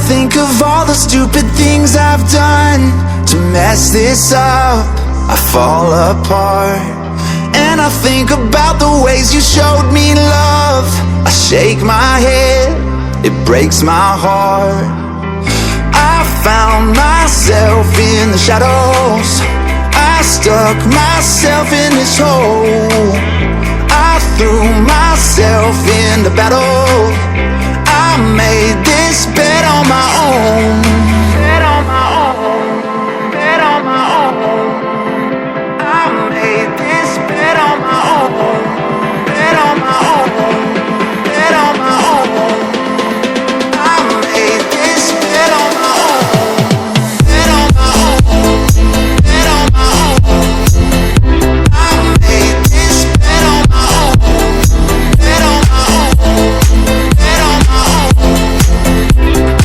think of all the stupid things I've done to mess this up, I fall apart. And I think about the ways you showed me love, I shake my head, it breaks my heart. I found myself in the shadows, I stuck myself in this hole, I threw myself into battle, I made this bed on my own. Bed on my own, bed on my own. I made this bed on my own. Bed on my own, bed on my own. I made this bed on my own. Bed on my own, bed on my own. I made this bed on my own. Bed on my own, bed on my own.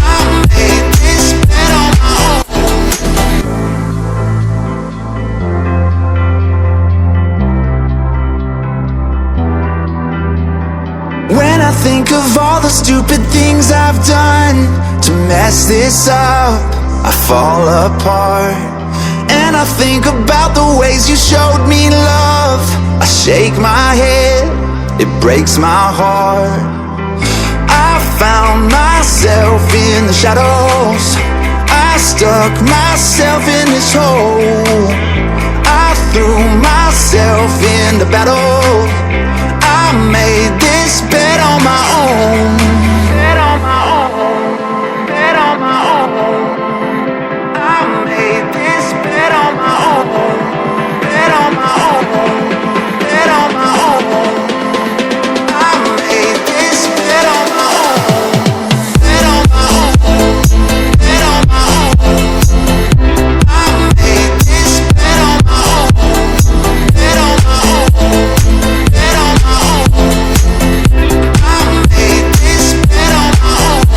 I made this bed on my own. When I think of all the stupid things I've done to mess this up, I fall apart. And I think about the ways you showed me love, I shake my head, it breaks my heart. I found myself in the shadows, I stuck myself in this hole, I threw myself into battle, I made this bed on my own. Bed on my own, bed on my own. I made this bed on my own. Bed on my own, bed on my own. I made this bed on my own. Bed on my own, bed on my own. I made this bed on my own. Bed on my own, bed on my own. I made this bed on my own.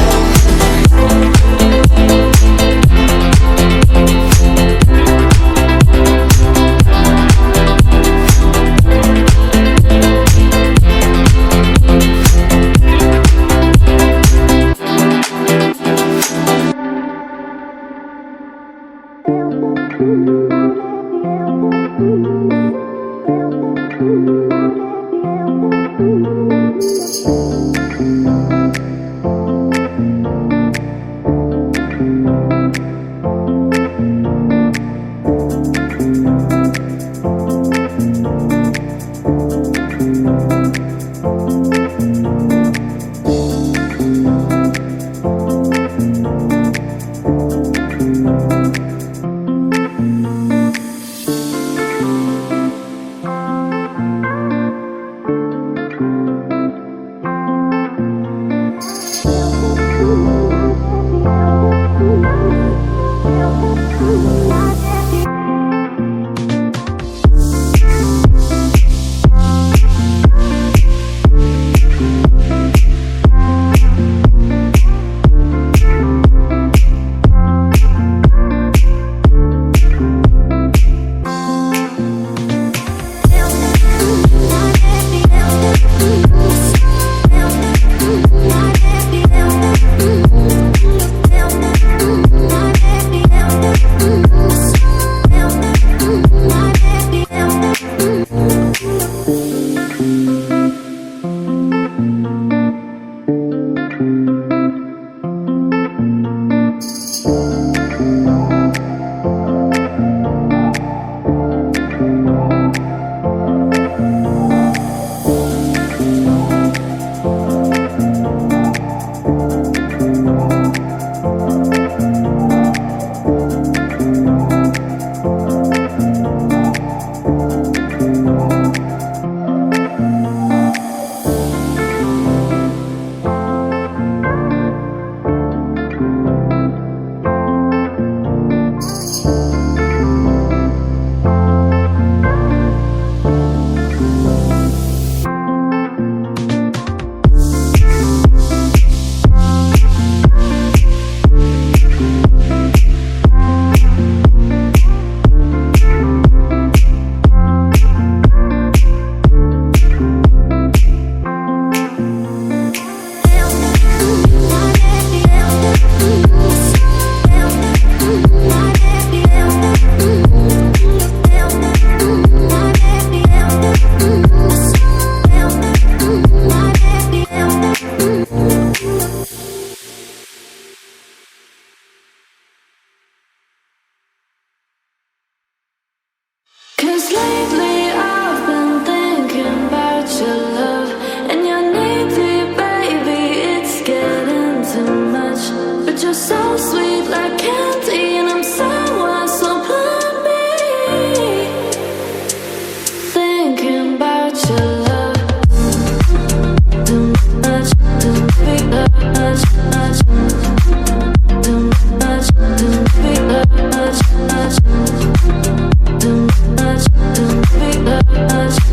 touch.